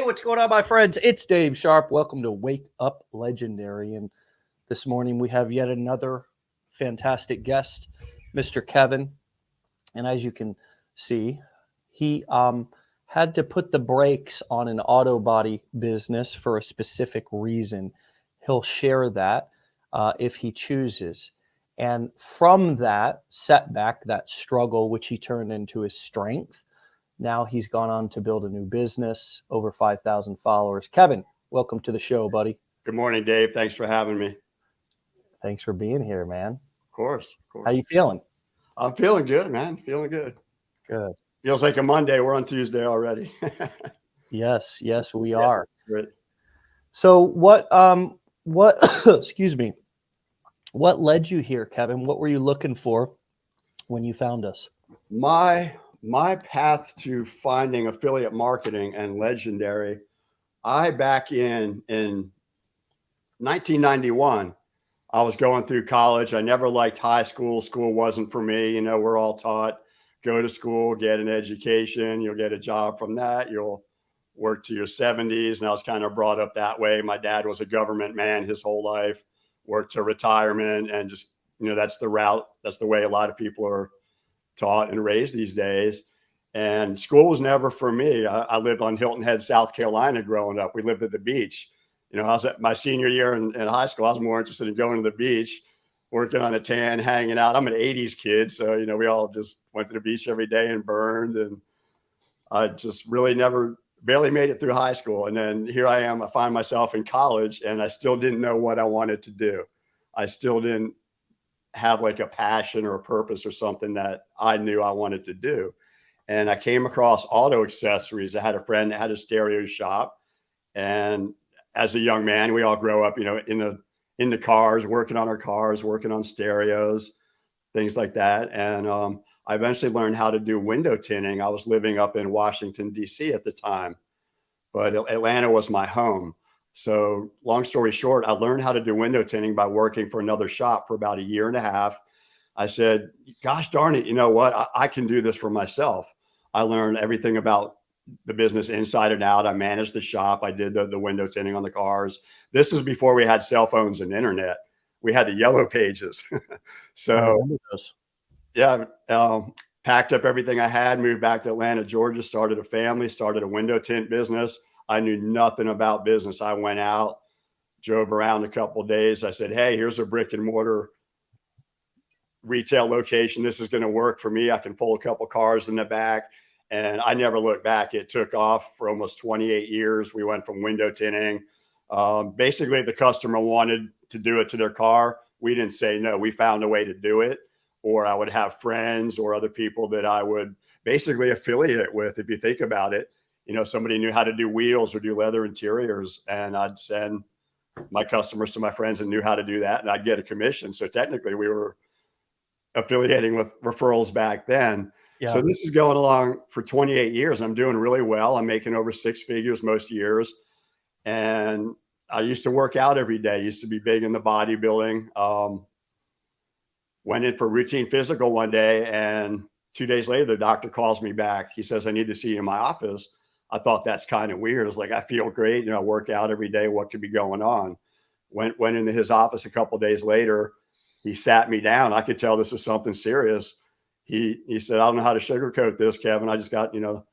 Hey, what's going on, my friends? It's Dave Sharpe. Welcome to Wake Up Legendary. And this morning we have yet another fantastic guest, Mr. Kevin. And as you can see, he had to put the brakes on an auto body business for a specific reason. He'll share that if he chooses. And from that setback, that struggle, which he turned into his strength, now he's gone on to build a new business, over 5,000 followers. Kevin, welcome to the show, buddy. Good morning, Dave. Thanks for having me. Thanks for being here, man. Of course. How you feeling? I'm feeling good, man. Feeling good. Good. Feels like a Monday. We're on Tuesday already. Yes, we are. Great. So what excuse me, what led you here, Kevin? What were you looking for when you found us? My path to finding affiliate marketing and legendary, back in 1991, I was going through college. I never liked high school. School wasn't for me. You know, we're all taught, go to school, get an education. You'll get a job from that. You'll work to your 70s. And I was kind of brought up that way. My dad was a government man his whole life, worked to retirement, and just, you know, that's the route. That's the way a lot of people are taught and raised these days. And school was never for me. I lived on Hilton Head, South Carolina growing up. We lived at the beach. You know, I was at my senior year in high school. I was more interested in going to the beach, working on a tan, hanging out. I'm an 80s kid. So, you know, we all just went to the beach every day and burned. And I just really barely made it through high school. And then here I am. I find myself in college and I still didn't know what I wanted to do. I still didn't have like a passion or a purpose or something that I knew I wanted to do. And I came across auto accessories. I had a friend that had a stereo shop. And as a young man, we all grow up, you know, in the cars, working on our cars, working on stereos, things like that. And I eventually learned how to do window tinting. I was living up in Washington, D.C. at the time, but Atlanta was my home. So long story short, I learned how to do window tinting by working for another shop for about a year and a half. I said, gosh darn it, you know what? I can do this for myself. I learned everything about the business inside and out. I managed the shop. I did the window tinting on the cars. This is before we had cell phones and internet. We had the yellow pages. So yeah, packed up everything I had, moved back to Atlanta, Georgia, started a family, started a window tint business. I knew nothing about business. I went out, drove around a couple of days. I said, hey, here's a brick and mortar retail location. This is going to work for me. I can pull a couple cars in the back. And I never looked back. It took off for almost 28 years. We went from window tinting. Basically, the customer wanted to do it to their car. We didn't say no. We found a way to do it. Or I would have friends or other people that I would basically affiliate it with. If you think about it, you know, somebody knew how to do wheels or do leather interiors, and I'd send my customers to my friends and knew how to do that, and I'd get a commission. So technically we were affiliating with referrals back then. Yeah. So this is going along for 28 years. I'm doing really well. I'm making over 6 figures most years. And I used to work out every day, used to be big in the bodybuilding. Went in for routine physical one day, and 2 days later, the doctor calls me back. He says, I need to see you in my office. I thought that's kind of weird. It's like, I feel great. You know, I work out every day. What could be going on? Went into his office a couple of days later. He sat me down. I could tell this was something serious. He said, I don't know how to sugarcoat this, Kevin. I just got, you know,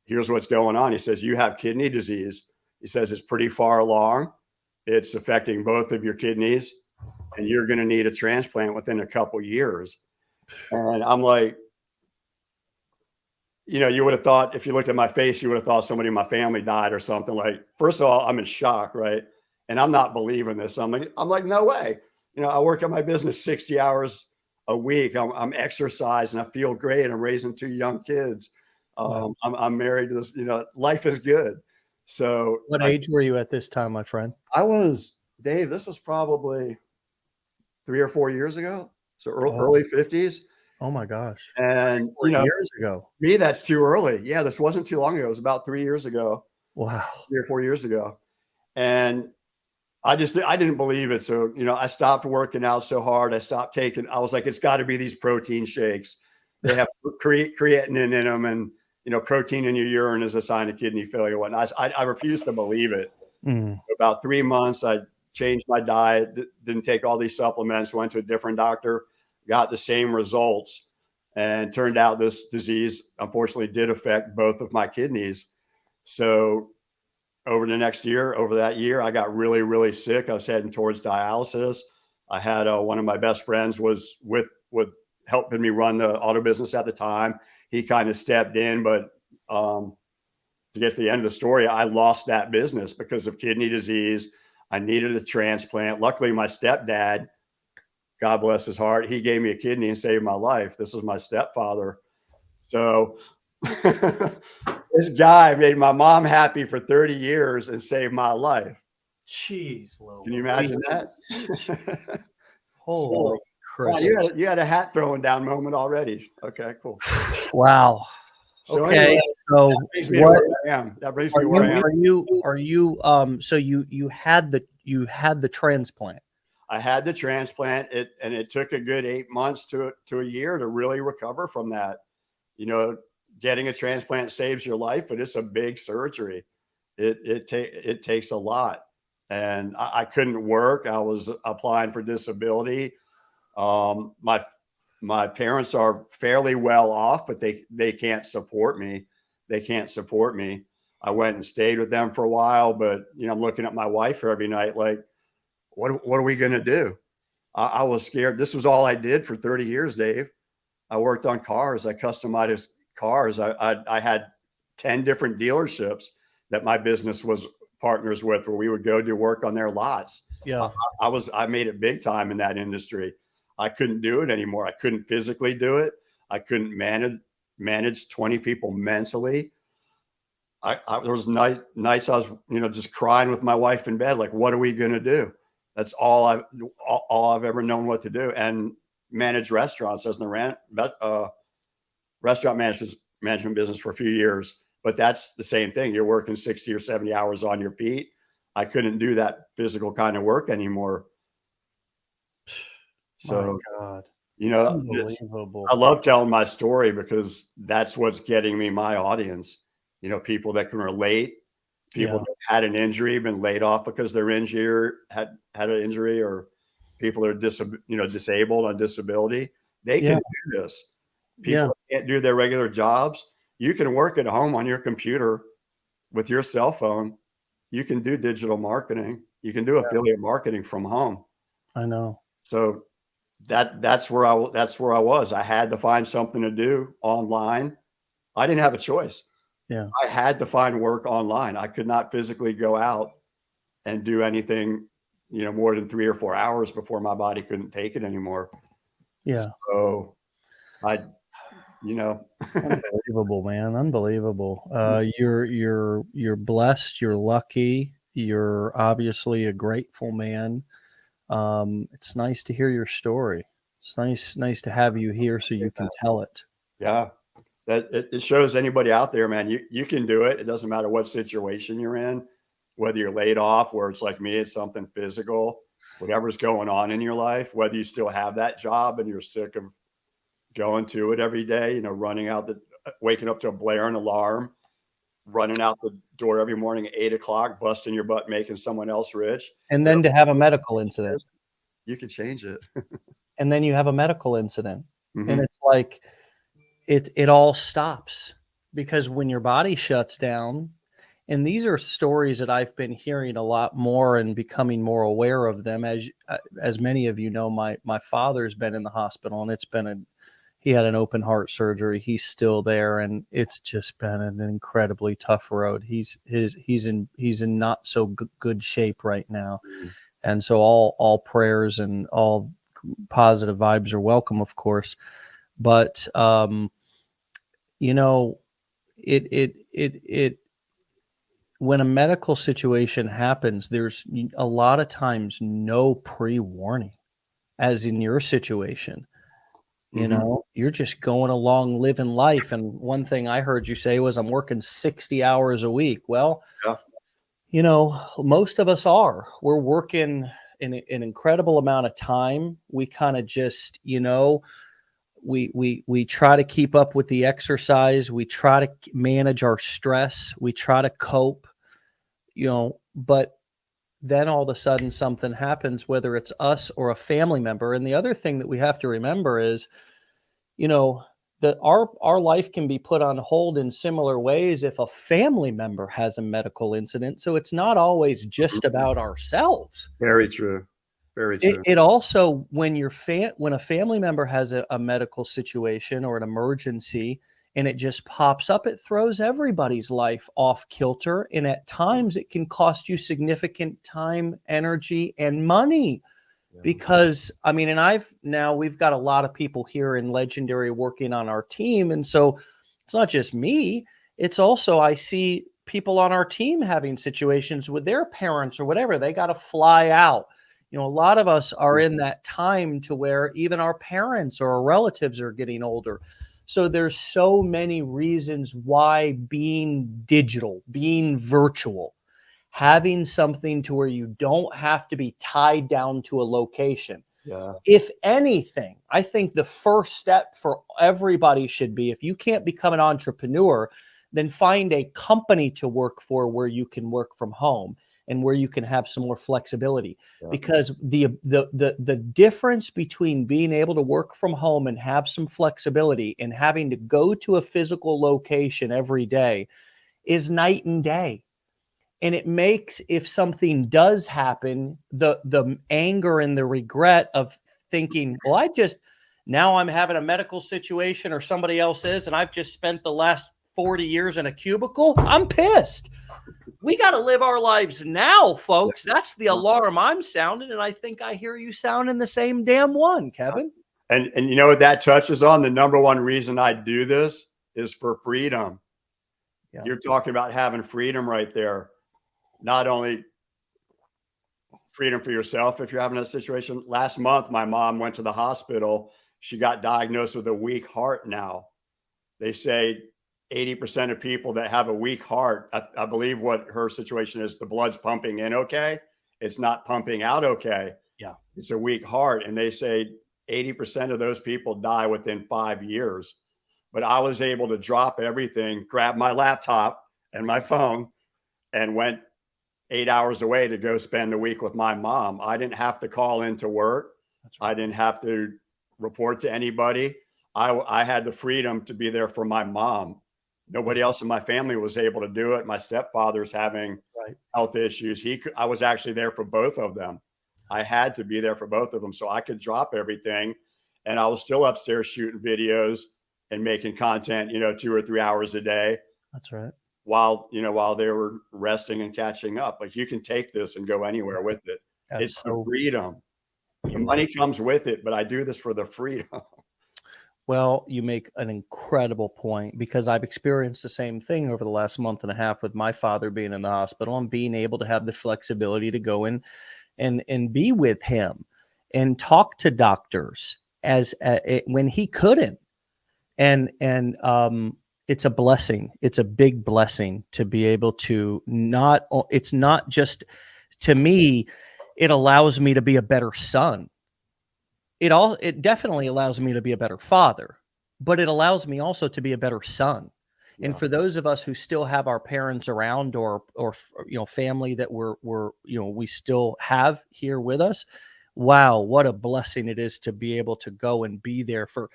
here's what's going on. He says, you have kidney disease. He says, it's pretty far along. It's affecting both of your kidneys, and you're going to need a transplant within a couple of years. And I'm like, you know, you would have thought, if you looked at my face, you would have thought somebody in my family died or something. Like, first of all, I'm in shock, right? And I'm not believing this. I'm like, no way. You know, I work at my business 60 hours a week. I'm exercising. I feel great. I'm raising 2 young kids. Wow. I'm married to this, you know, life is good. So what age were you at this time, my friend? I was, Dave, this was probably 3 or 4 years ago. So early 50s. Oh my gosh. And, you know, years ago. Me, that's too early. Yeah, this wasn't too long ago. It was about 3 years ago. Wow. 3 or 4 years ago. And I didn't believe it. So, you know, I stopped working out so hard. I was like, it's got to be these protein shakes. They have creatinine in them. And, protein in your urine is a sign of kidney failure. I refused to believe it. Mm. About 3 months, I changed my diet, didn't take all these supplements, went to a different doctor, got the same results. And turned out this disease, unfortunately, did affect both of my kidneys. So over that year, I got really, really sick. I was heading towards dialysis. I had one of my best friends was with helping me run the auto business at the time. He kind of stepped in, but to get to the end of the story, I lost that business because of kidney disease. I needed a transplant. Luckily, my stepdad, God bless his heart, he gave me a kidney and saved my life. This was my stepfather. So this guy made my mom happy for 30 years and saved my life. Jeez, Can you imagine that? Holy wow, you had a hat throwing down moment already. Okay, cool. Wow. So okay. Anyway, So that brings me to where I am. That brings me where I am. Are you so you had the transplant? I had the transplant, and it took a good 8 months to a year to really recover from that. Getting a transplant saves your life, but it's a big surgery. It takes a lot, and I couldn't work. I was applying for disability. My parents are fairly well off, but they can't support me. I went and stayed with them for a while, but I'm looking at my wife every night like, what are we going to do? I was scared. This was all I did for 30 years, Dave. I worked on cars. I customized cars. I had 10 different dealerships that my business was partners with, where we would go do work on their lots. Yeah. I made it big time in that industry. I couldn't do it anymore. I couldn't physically do it. I couldn't manage 20 people mentally. There was nights I was, just crying with my wife in bed. Like, what are we going to do? That's all I've ever known what to do. And manage restaurants as the restaurant management business for a few years. But that's the same thing. You're working 60 or 70 hours on your feet. I couldn't do that physical kind of work anymore. So, my God. I love telling my story because that's what's getting me my audience. People that can relate, people that had an injury, been laid off because they're injured, had an injury, or people that are disabled on disability. They can do this. People that can't do their regular jobs. You can work at home on your computer with your cell phone. You can do digital marketing. You can do affiliate marketing from home. I know. So that's where I was. I had to find something to do online. I didn't have a choice. Yeah. I had to find work online. I could not physically go out and do anything, more than 3 or 4 hours before my body couldn't take it anymore. Yeah. So Unbelievable, man. Unbelievable. You're blessed. You're lucky. You're obviously a grateful man. It's nice to hear your story. It's nice to have you here so you can tell it. Yeah. That it shows anybody out there, man, you can do it. It doesn't matter what situation you're in, whether you're laid off, where it's like me, it's something physical, whatever's going on in your life, whether you still have that job and you're sick of going to it every day, waking up to a blaring alarm, running out the door every morning at 8 o'clock, busting your butt, making someone else rich. And then to have a medical incident. You can change it. And then you have a medical incident. Mm-hmm. And it's like, it all stops, because when your body shuts down, and these are stories that I've been hearing a lot more and becoming more aware of them. As many of you know, my father's been in the hospital, and he had an open heart surgery. He's still there, and it's just been an incredibly tough road. He's in not so good shape right now. Mm-hmm. And so all prayers and all positive vibes are welcome, of course. But when a medical situation happens, there's a lot of times no pre-warning, as in your situation. You're just going along living life. And one thing I heard you say was, I'm working 60 hours a week. Well, most of us we're working an incredible amount of time. We kind of just, we try to keep up with the exercise. We try to manage our stress. We try to cope, but then all of a sudden something happens, whether it's us or a family member. And the other thing that we have to remember is, that our life can be put on hold in similar ways if a family member has a medical incident. So it's not always just about ourselves. Very true. Very true. It also, when a family member has a medical situation or an emergency and it just pops up, it throws everybody's life off kilter. And at times it can cost you significant time, energy, and money. Because and we've got a lot of people here in Legendary working on our team. And so it's not just me, it's also, I see people on our team having situations with their parents or whatever. They got to fly out. A lot of us are in that time to where even our parents or our relatives are getting older. So there's so many reasons why being digital, being virtual, having something to where you don't have to be tied down to a location. Yeah. If anything, I think the first step for everybody should be, if you can't become an entrepreneur, then find a company to work for where you can work from home and where you can have some more flexibility. Yeah. Because the difference between being able to work from home and have some flexibility and having to go to a physical location every day is night and day. And it makes, if something does happen, the anger and the regret of thinking, well, now I'm having a medical situation or somebody else is, and I've just spent the last 40 years in a cubicle. I'm pissed. We got to live our lives now, folks. That's the alarm I'm sounding. And I think I hear you sounding the same damn one, Kevin. And you know what that touches on? The number one reason I do this is for freedom. Yeah. You're talking about having freedom right there. Not only freedom for yourself if you're having a situation. Last month, my mom went to the hospital. She got diagnosed with a weak heart now. They say 80% of people that have a weak heart, I believe what her situation is, the blood's pumping in okay. It's not pumping out okay. Yeah. It's a weak heart. And they say 80% of those people die within 5 years. But I was able to drop everything, grab my laptop and my phone, and went 8 hours away to go spend the week with my mom. I didn't have to call into work. That's right. I didn't have to report to anybody. I had the freedom to be there for my mom. Nobody else in my family was able to do it. My stepfather's having health issues. I was actually there for both of them. I had to be there for both of them so I could drop everything. And I was still upstairs shooting videos and making content, 2 or 3 hours a day. That's right. While they were resting and catching up. Like, you can take this and go anywhere with it. It's the freedom. The money comes with it, but I do this for the freedom. Well, you make an incredible point, because I've experienced the same thing over the last month and a half with my father being in the hospital and being able to have the flexibility to go in and be with him and talk to doctors when he couldn't. And it's a blessing. It's a big blessing to be able to it's not just, to me, it allows me to be a better son. It definitely allows me to be a better father, but it allows me also to be a better son. Yeah. And for those of us who still have our parents around or family that we still have here with us, wow, what a blessing it is to be able to go and be there for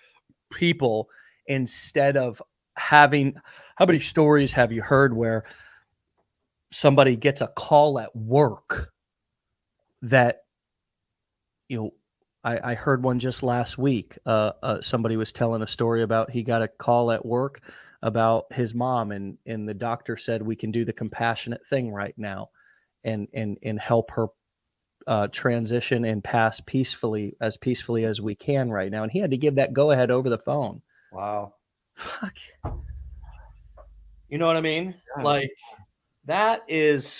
people instead of having. How many stories have you heard where somebody gets a call at work that, I heard one just last week. Somebody was telling a story about he got a call at work about his mom, and the doctor said, we can do the compassionate thing right now and help her transition and pass peacefully as we can right now. And he had to give that go ahead over the phone. Wow. Fuck. You know what I mean? Yeah. Like, that's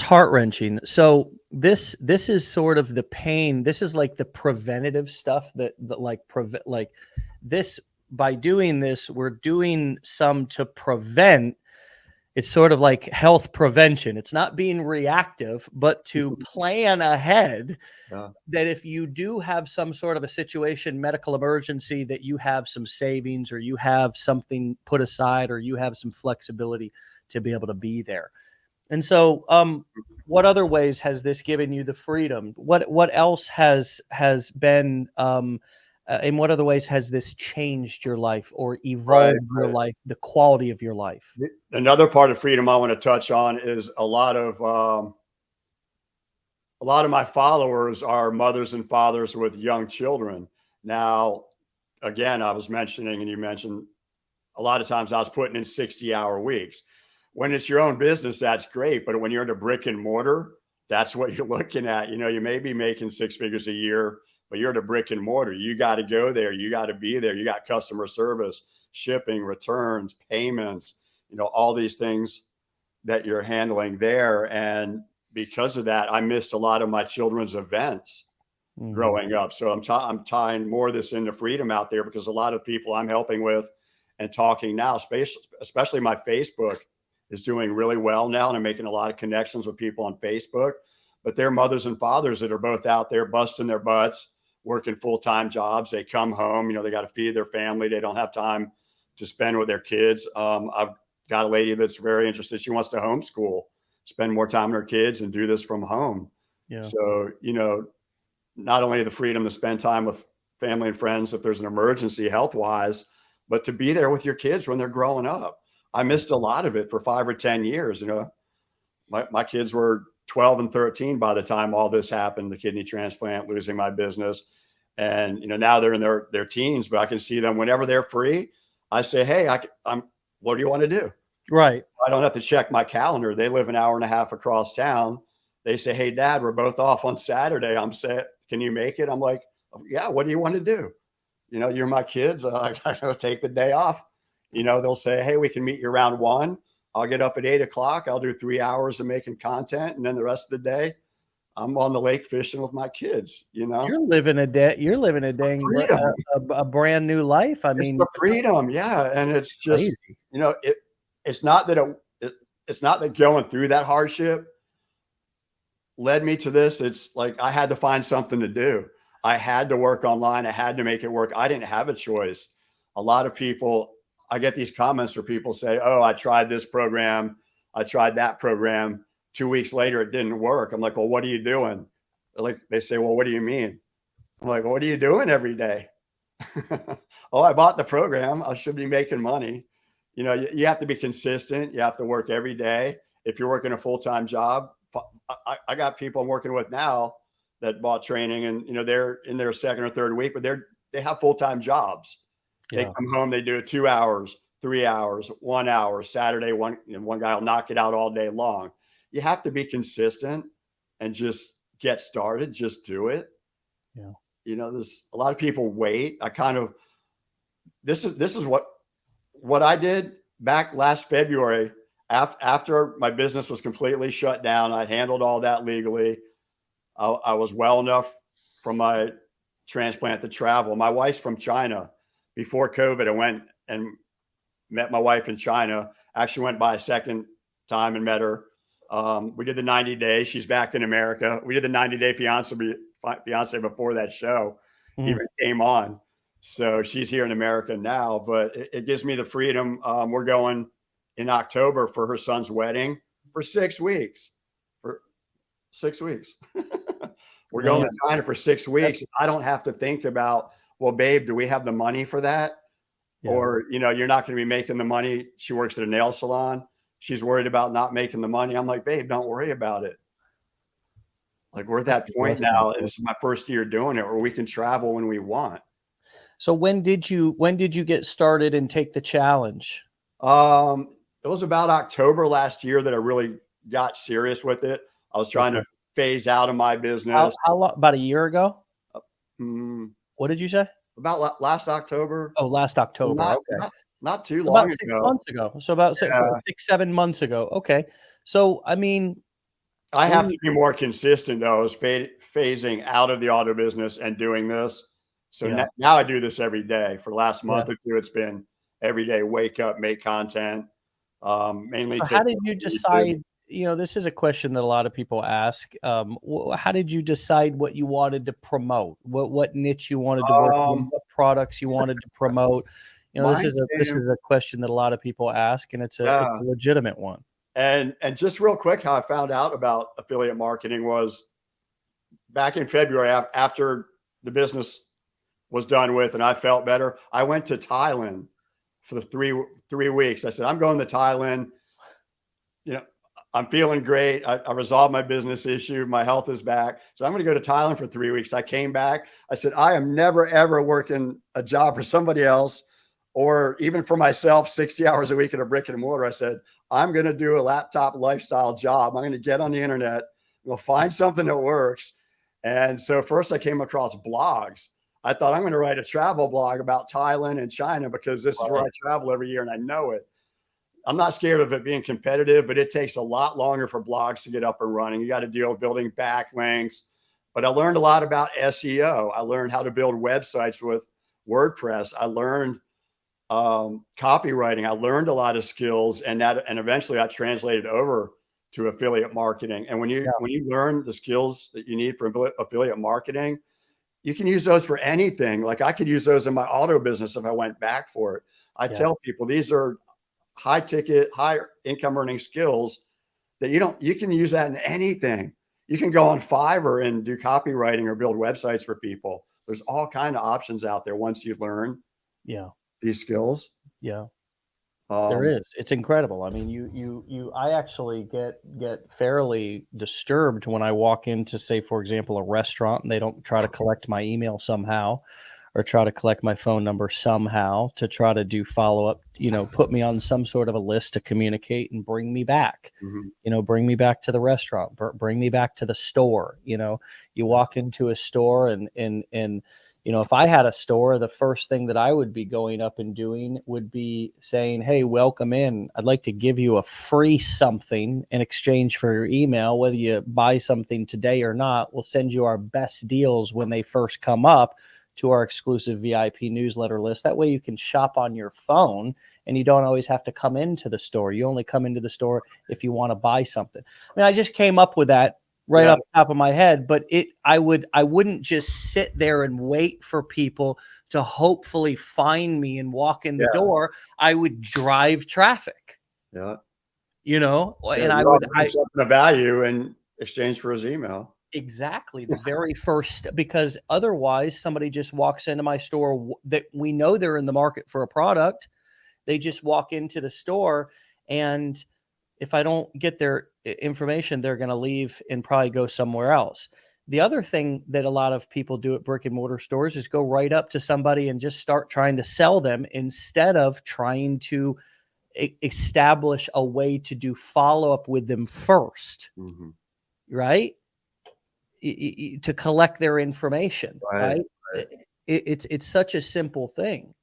heart-wrenching. So this is sort of the pain. This is like the preventative stuff that this, by doing this, we're doing some to prevent. it's sort of like health prevention. It's not being reactive, but to plan ahead Yeah. that if you do have some sort of a situation, medical emergency, that you have some savings or you have something put aside or you have some flexibility to be able to be there. And so, what other ways has this given you the freedom? What else has been, in what other ways has this changed your life or Right. evolved your life, the quality of your life? Another part of freedom I want to touch on is a lot of my followers are mothers and fathers with young children. Now, again, I was mentioning, and you mentioned, a lot of times I was putting in 60-hour weeks. When it's your own business, that's great. But when you're in a brick and mortar, that's what you're looking at. You may be making 6 figures a year, but you're at a brick and mortar. You got to go there. You got to be there. You got customer service, shipping, returns, payments, all these things that you're handling there. And because of that, I missed a lot of my children's events growing up. So I'm tying more of this into freedom out there, because a lot of people I'm helping with and talking now, especially my Facebook is doing really well now. And I'm making a lot of connections with people on Facebook, but they're mothers and fathers that are both out there busting their butts, working full-time jobs. They come home, they got to feed their family. They don't have time to spend with their kids. I've got a lady that's very interested. She wants to homeschool, spend more time with her kids and do this from home. Yeah. So, not only the freedom to spend time with family and friends if there's an emergency health wise, but to be there with your kids when they're growing up. I missed a lot of it for 5 or 10 years. My kids were 12 and 13 by the time all this happened, the kidney transplant, losing my business. And, now they're in their teens, but I can see them whenever they're free. I say, hey, what do you want to do? Right. I don't have to check my calendar. They live an hour and a half across town. They say, hey, Dad, we're both off on Saturday. I'm saying, can you make it? I'm like, yeah, what do you want to do? You're my kids. I gotta take the day off. They'll say, hey, we can meet you around 1. I'll get up at 8 o'clock. I'll do 3 hours of making content. And then the rest of the day, I'm on the lake fishing with my kids. You're living a dang freedom. A brand new life. I mean, It's the freedom. Yeah. And it's just, crazy. it's not that going through that hardship led me to this. It's like I had to find something to do. I had to work online. I had to make it work. I didn't have a choice. A lot of people, I get these comments where people say, oh, I tried this program. I tried that program. 2 weeks later, it didn't work. I'm like, well, what are you doing? They say, well, what do you mean? I'm like, well, what are you doing every day? Oh, I bought the program. I should be making money. You have to be consistent. You have to work every day. If you're working a full-time job, I got people I'm working with now that bought training, and they're in their second or third week, but they have full-time jobs. Yeah. They come home, they do it 2 hours, 3 hours, 1 hour, Saturday, one guy will knock it out all day long. You have to be consistent and just get started. Just do it. Yeah. There's a lot of people wait. This is what I did back last February after my business was completely shut down. I handled all that legally. I was well enough from my transplant to travel. My wife's from China. Before COVID, I went and met my wife in China. Actually went by a second time and met her. We did the 90 days. She's back in America. We did the 90-day fiance before that show even came on. So she's here in America now, but it gives me the freedom. We're going in October for her son's wedding for 6 weeks. For 6 weeks. We're going to China for 6 weeks. I don't have to think about, well, babe, do we have the money for that? Yeah. Or, you're not going to be making the money. She works at a nail salon. She's worried about not making the money. I'm like, babe, don't worry about it. Like, we're at that point now. And this is my first year doing it, where we can travel when we want. So when did you get started and take the challenge? It was about October last year that I really got serious with it. I was trying to phase out of my business. How long? About a year ago? What did you say? About last October. Oh, last October. Not too long ago. 6 months ago. So about 6-7 months ago. Okay. So, I mean, I have to be more consistent though. I was phasing out of the auto business and doing this. So now I do this every day. For the last month or two, it's been every day, wake up, make content, mainly So how TikTok, did you YouTube. decide? This is a question that a lot of people ask. How did you decide what you wanted to promote? What niche you wanted to work in? Um, What products you wanted to promote? This Mine is came, a question that a lot of people ask, and it's yeah. a legitimate one. And just real quick, how I found out about affiliate marketing was back in February after the business was done with and I felt better. I went to Thailand for the three weeks. I said, I'm going to Thailand. You know, I'm feeling great. I resolved my business issue. My health is back. So I'm going to go to Thailand for 3 weeks. I came back. I said, I am never, ever working a job for somebody else or even for myself, 60 hours a week at a brick and mortar. I said, I'm going to do a laptop lifestyle job. I'm going to get on the internet. We'll find something that works. And so first I came across blogs. I thought I'm going to write a travel blog about Thailand and China because this is where I Right. travel every year and I know it. I'm not scared of it being competitive, but it takes a lot longer for blogs to get up and running. You got to deal with building backlinks. But I learned a lot about SEO. I learned how to build websites with WordPress. I learned copywriting. I learned a lot of skills, and eventually I translated over to affiliate marketing. And Yeah. when you learn the skills that you need for affiliate marketing, you can use those for anything. Like I could use those in my auto business if I went back for it. I Yeah. tell people these are high ticket, high income earning skills that you can use that in anything. You can go on Fiverr and do copywriting or build websites for people. There's all kind of options out there once you learn Yeah. these skills. Yeah. There Um, is. It's incredible. I mean, I actually get fairly disturbed when I walk into, say, for example, a restaurant and they don't try to collect my email somehow or try to collect my phone number somehow to try to do follow up, put me on some sort of a list to communicate and bring me back, mhm. bring me back to the restaurant, bring me back to the store. You walk into a store and if I had a store, the first thing that I would be going up and doing would be saying, "Hey, welcome in. I'd like to give you a free something in exchange for your email. Whether you buy something today or not, we'll send you our best deals when they first come up to our exclusive VIP newsletter list. That way you can shop on your phone and you don't always have to come into the store. You only come into the store if you want to buy something." I mean, I just came up with that right Yeah, off the top of my head, but I wouldn't just sit there and wait for people to hopefully find me and walk in the yeah, door. I would drive traffic, yeah, yeah. and I You all would bring I something of value in exchange for his email. exactly the very first, because otherwise somebody just walks into my store that we know they're in the market for a product. They just walk into the store, and if I don't get their information, they're going to leave and probably go somewhere else. The other thing that a lot of people do at brick and mortar stores is go right up to somebody and just start trying to sell them instead of trying to establish a way to do follow up with them first, Mhm. right? To collect their information, Right, right? right. It's such a simple thing,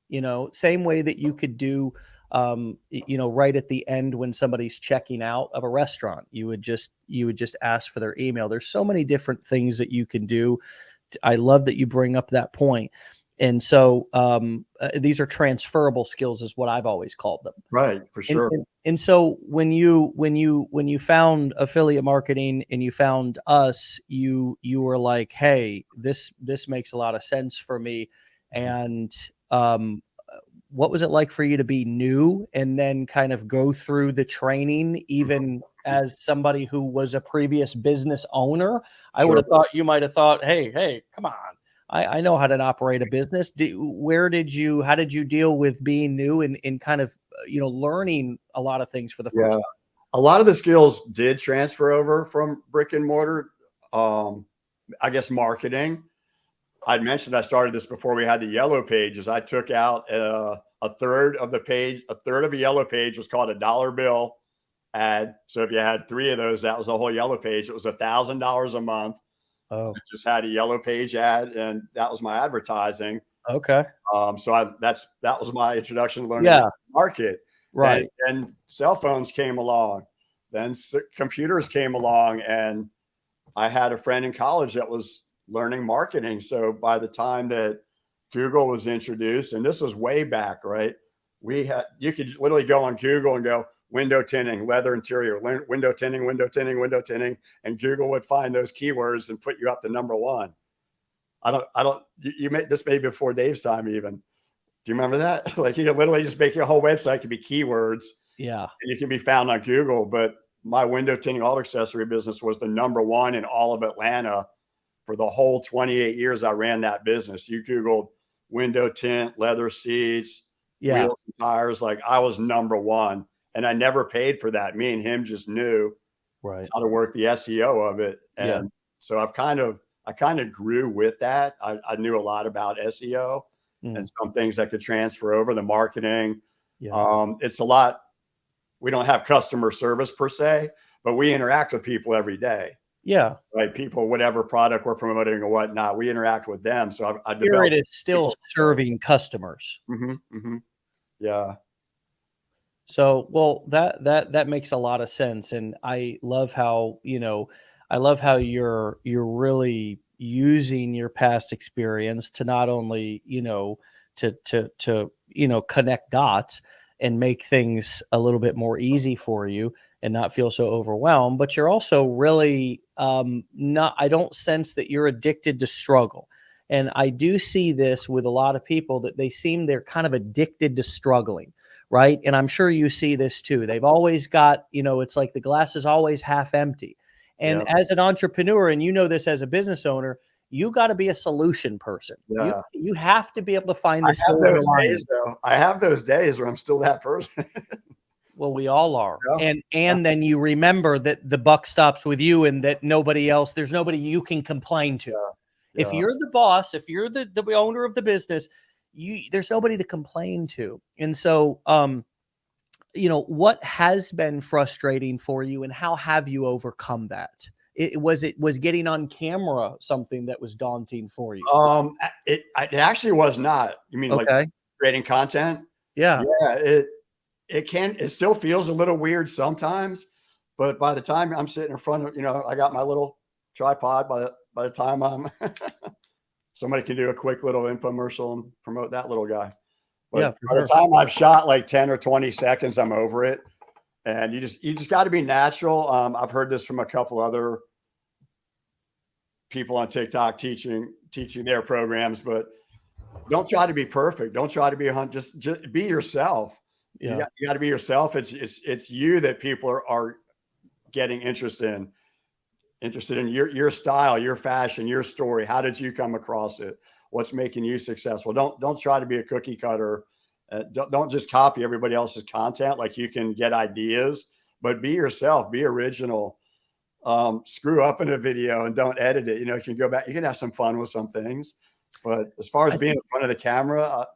same way that you could do, right at the end when somebody's checking out of a restaurant, you would just ask for their email. There's so many different things that you can do. I love that you bring up that point. And so these are transferable skills, is what I've always called them. Right, for And sure. and and so when you found affiliate marketing and you found us, you were like, "Hey, this makes a lot of sense for me." And what was it like for you to be new and then kind of go through the training, even as somebody who was a previous business owner? I would Sure. have thought you might have thought, "Hey, come on. I know how to operate a business." How did you deal with being new and kind of, learning a lot of things for the Yeah. first time? A lot of the skills did transfer over from brick and mortar. Um, I guess marketing. I'd mentioned I started this before we had the yellow pages. I took out a third of the page. A third of a yellow page was called a dollar bill ad. So if you had three of those, that was the whole yellow page. It was $1,000 a month. Oh, It just had a yellow page ad, and that was my advertising. okay. So that was my introduction to learning how Yeah, to market. right. And cell phones came along, then computers came along, and I had a friend in college that was learning marketing. So by the time that Google was introduced, and this was way back, right? You could literally go on Google and go, window tinting, leather interior, window tinting, window tinting, window tinting, and Google would find those keywords and put you up to #1. You made this maybe before Dave's time even. Do you remember that? Like you could literally just make your whole website could be keywords. Yeah. And you can be found on Google. But my window tinting auto accessory business was the #1 in all of Atlanta for the whole 28 years I ran that business. You Googled window tint, leather seats, wheels and tires. Like I was #1 and I never paid for that. Me and him just knew how to work the SEO of it. And so I kind of grew with that. I knew a lot about SEO and some things that could transfer over the marketing. It's a lot. We don't have customer service per se, but we interact with people every day. Yeah. Right. People, whatever product we're promoting or whatnot, we interact with them. So I Spirit is still serving customers. Yeah. So, well, that makes a lot of sense. And I love how, you're really using your past experience to not only, to connect dots and make things a little bit more easy for you and not feel so overwhelmed, but you're also really I don't sense that you're addicted to struggle. And I do see this with a lot of people that they're kind of addicted to struggling, right? And I'm sure you see this too. They've always got, it's like the glass is always half empty. And as an entrepreneur, and this as a business owner, you got to be a solution person. Yeah. You have to be able to find the silver lining. I have those days where I'm still that person. Well, we all are. And then you remember that the buck stops with you and that there's nobody you can complain to. If you're the boss, if you're the owner of the business, there's nobody to complain to. And so, what has been frustrating for you and how have you overcome that? Was getting on camera something that was daunting for you? It actually was not. You mean like creating content? Yeah. Yeah. It still feels a little weird sometimes, but by the time I'm sitting in front of, I got my little tripod by the time I'm somebody can do a quick little infomercial and promote that little guy. But by the time I've shot like 10 or 20 seconds, I'm over it. And you just got to be natural. I've heard this from a couple other people on TikTok teaching their programs, but don't try to be perfect. Don't try to be just be yourself. You got to be yourself. It's you that people are getting interested in your style, your fashion, your story. How did you come across it? What's making you successful? Don't try to be a cookie cutter. Don't just copy everybody else's content. Like you can get ideas, but be yourself, be original. Screw up in a video and don't edit it. You can go back, you can have some fun with some things, but as far as being in front of the camera,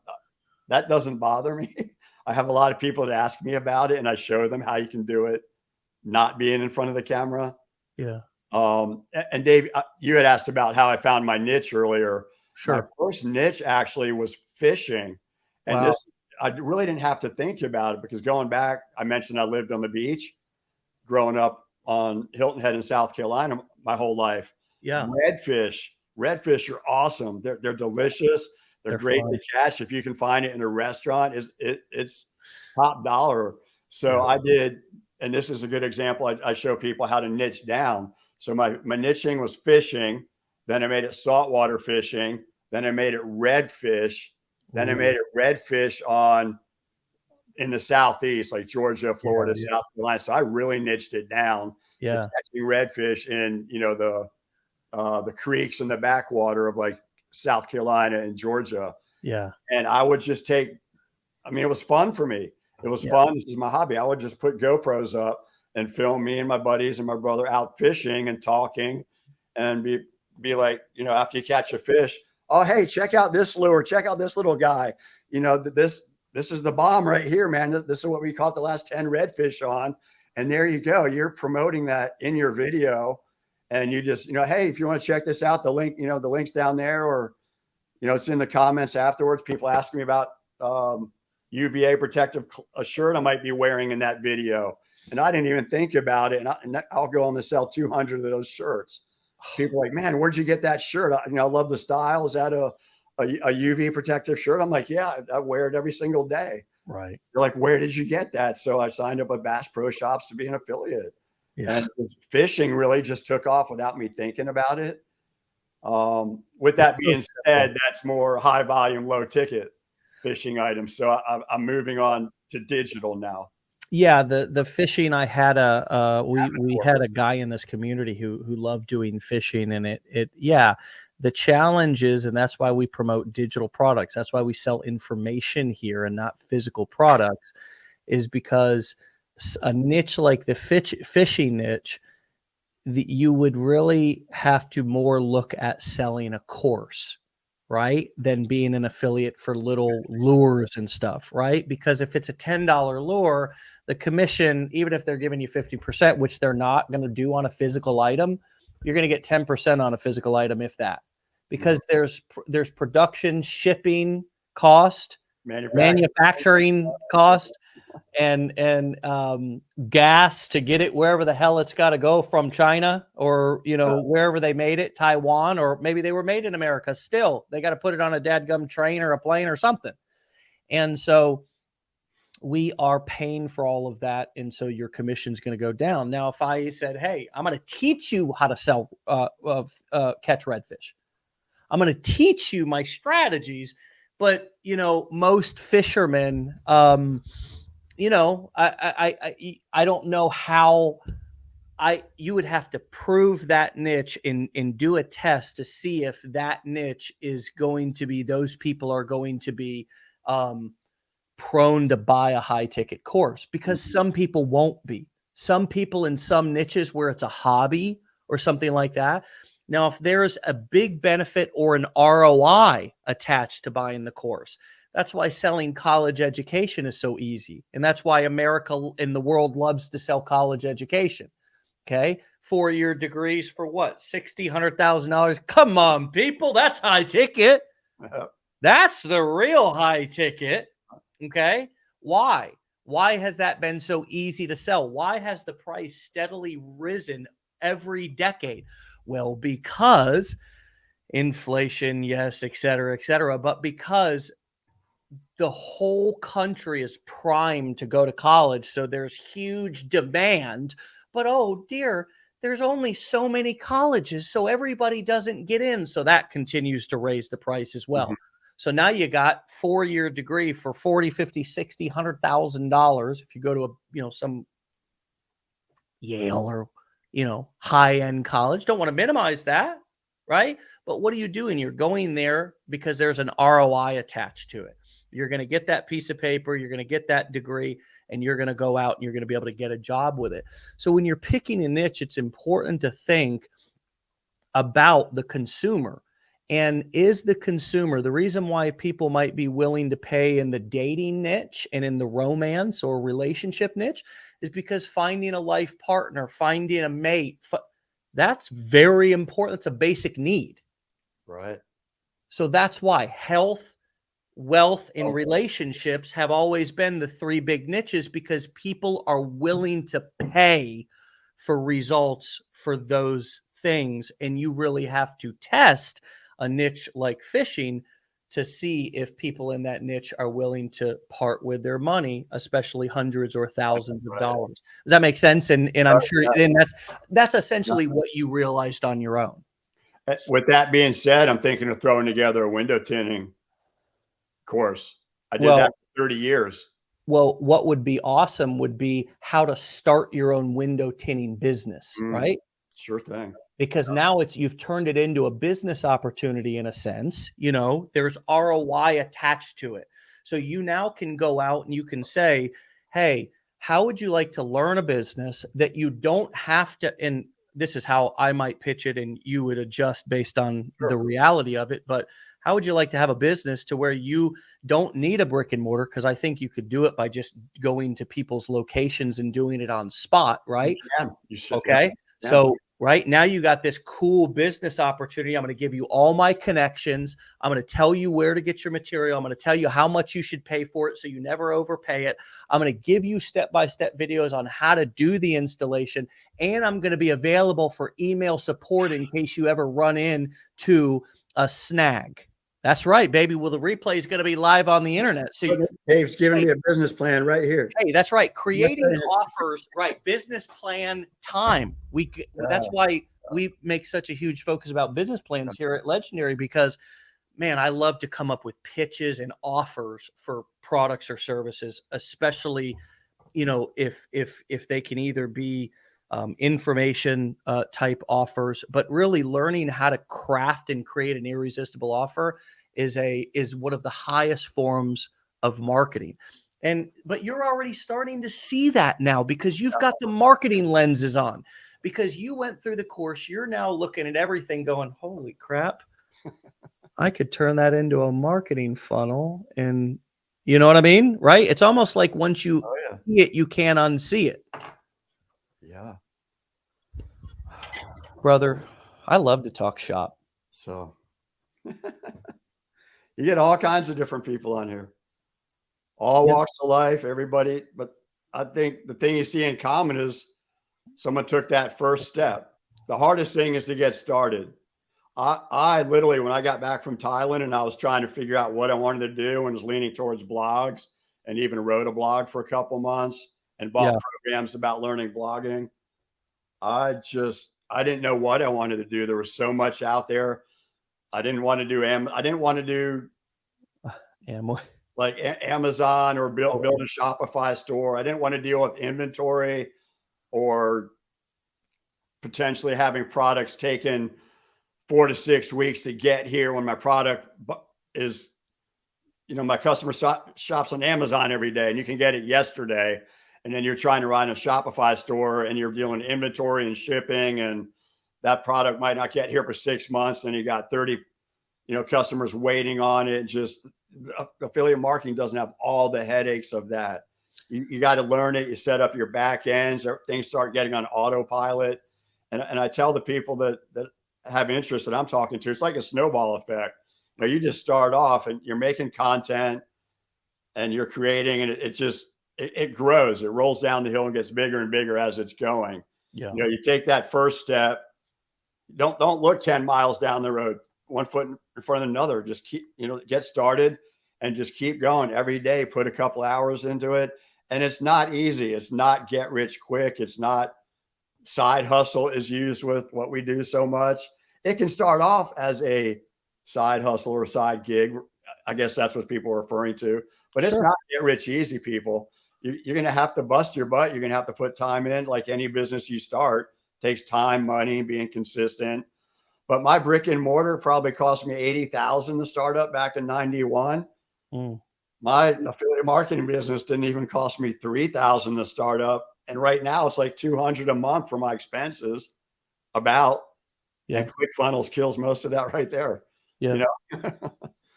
that doesn't bother me. I have a lot of people that ask me about it and I show them how you can do it, not being in front of the camera. Yeah. And Dave, you had asked about how I found my niche earlier. Sure. My first niche actually was fishing. And I really didn't have to think about it because going back, I mentioned I lived on the beach growing up on Hilton Head in South Carolina my whole life. Yeah. Redfish are awesome. They're delicious. They're great to catch. If you can find it in a restaurant, it's top dollar. So I did, and this is a good example. I show people how to niche down. So my niching was fishing. Then I made it saltwater fishing. Then I made it redfish. Then I made it redfish in the Southeast, like Georgia, Florida, South Carolina. So I really niched it down. Yeah. Catching redfish in, the creeks and the backwater of like South Carolina and Georgia. Yeah. And I would just it was fun for me. It was fun. This is my hobby. I would just put GoPros up and film me and my buddies and my brother out fishing and talking and be like, after you catch a fish, oh, hey, check out this lure. Check out this little guy. This is the bomb right here, man. This is what we caught the last 10 redfish on. And there you go. You're promoting that in your video. And you just, hey, if you want to check this out, the link, the link's down there, or, it's in the comments afterwards. People ask me about UVA protective shirt I might be wearing in that video. And I didn't even think about it. And I'll go on to sell 200 of those shirts. People are like, man, where'd you get that shirt? I love the style. Is that a UV protective shirt? I'm like, yeah, I wear it every single day. Right. You're like, where did you get that? So I signed up with Bass Pro Shops to be an affiliate. Yeah. And fishing really just took off without me thinking about it. With that being said, that's more high volume, low ticket fishing items. So I'm moving on to digital now. Yeah, the fishing, I had we had a guy in this community who loved doing fishing, and yeah, the challenge is, and that's why we promote digital products. That's why we sell information here and not physical products, is because a niche like the fishing niche, you would really have to more look at selling a course, right? Than being an affiliate for little lures and stuff, right? Because if it's a $10 lure, the commission, even if they're giving you 50%, which they're not going to do on a physical item, you're going to get 10% on a physical item, if that, because there's production, shipping cost, manufacturing cost, and gas to get it wherever the hell it's got to go from China, or wherever they made it, Taiwan, or maybe they were made in America. Still, they got to put it on a dadgum train or a plane or something. And so we are paying for all of that, and so your commission's going to go down. Now, if I said, hey, I'm going to teach you how to sell catch redfish, I'm going to teach you my strategies, but most fishermen, I don't know how. You would have to prove that niche and do a test to see if that niche is going to be, those people are going to be prone to buy a high ticket course, because some people won't be. Some people in some niches where it's a hobby or something like that. Now, if there's a big benefit or an ROI attached to buying the course, that's why selling college education is so easy. And that's why America and the world loves to sell college education. Okay. 4-year degrees for what? $60,000, $100,000. Come on, people. That's high ticket. That's the real high ticket. Okay. Why? Why has that been so easy to sell? Why has the price steadily risen every decade? Well, because inflation, yes, et cetera, but because the whole country is primed to go to college. So there's huge demand, but oh dear, there's only so many colleges, so everybody doesn't get in. So that continues to raise the price as well. So now you got 4-year degree for $40, $50, $60, $100,000. If you go to some Yale or, high-end college, don't want to minimize that, right? But what are you doing? You're going there because there's an ROI attached to it. You're going to get that piece of paper, you're going to get that degree, and you're going to go out and you're going to be able to get a job with it. So when you're picking a niche, it's important to think about the consumer. And is the consumer, the reason why people might be willing to pay in the dating niche and in the romance or relationship niche is because finding a life partner, finding a mate, that's very important. It's a basic need. Right. So that's why health, wealth, and relationships have always been the 3 big niches, because people are willing to pay for results for those things. And you really have to test a niche like fishing to see if people in that niche are willing to part with their money, especially hundreds or thousands of dollars. Does that make sense? And I'm sure then that's essentially what you realized on your own. With that being said, I'm thinking of throwing together a window tinting course. I did that for 30 years. Well, what would be awesome would be how to start your own window tinting business, right? Sure thing. Because now you've turned it into a business opportunity in a sense. There's ROI attached to it. So you now can go out and you can say, hey, how would you like to learn a business that you don't have to, and this is how I might pitch it and you would adjust based on the reality of it. But how would you like to have a business to where you don't need a brick and mortar? Because I think you could do it by just going to people's locations and doing it on spot, right? You should. Okay. Yeah. So right now you got this cool business opportunity. I'm going to give you all my connections. I'm going to tell you where to get your material. I'm going to tell you how much you should pay for it so you never overpay it. I'm going to give you step-by-step videos on how to do the installation. And I'm going to be available for email support in case you ever run into a snag. That's right, baby. Well, the replay is going to be live on the internet. So, Dave's giving hey, me a business plan right here. hey, that's right. Creating Yes, offers, right? Business plan time. That's why we make such a huge focus about business plans here at Legendary, because man, I love to come up with pitches and offers for products or services, especially, if they can either be information type offers, but really learning how to craft and create an irresistible offer is one of the highest forms of marketing. But you're already starting to see that now, because you've got the marketing lenses on, because you went through the course. You're now looking at everything going, holy crap, I could turn that into a marketing funnel. And you know what I mean? Right? It's almost like once you see it, you can't unsee it. Yeah. Brother, I love to talk shop. So you get all kinds of different people on here, all walks of life, everybody. But I think the thing you see in common is someone took that first step. The hardest thing is to get started. I literally, when I got back from Thailand and I was trying to figure out what I wanted to do and was leaning towards blogs, and even wrote a blog for a couple months and bought programs about learning blogging. I didn't know what I wanted to do. There was so much out there. I didn't want to do like Amazon or build a Shopify store. I didn't want to deal with inventory or potentially having products taken 4 to 6 weeks to get here when my product is, my customer shops on Amazon every day and you can get it yesterday. And then you're trying to run a Shopify store and you're dealing inventory and shipping, and that product might not get here for 6 months. And you got 30, customers waiting on it. Just affiliate marketing doesn't have all the headaches of that. You got to learn it. You set up your back ends, things start getting on autopilot. And I tell the people that have interest that I'm talking to, it's like a snowball effect. You just start off and you're making content and you're creating, and it grows. It rolls down the hill and gets bigger and bigger as it's going. Yeah. You take that first step. Don't look 10 miles down the road, one foot in front of another. Just keep, get started and just keep going every day. Put a couple hours into it. And it's not easy. It's not get rich quick. It's not side hustle is used with what we do so much. It can start off as a side hustle or side gig. I guess that's what people are referring to, but it's not get rich easy, people. You're going to have to bust your butt. You're going to have to put time in. Like any business you start, takes time, money, being consistent. But my brick and mortar probably cost me $80,000 to start up back in 91. My affiliate marketing business didn't even cost me $3,000 to start up. And right now it's like $200 a month for my expenses about, and ClickFunnels kills most of that right there.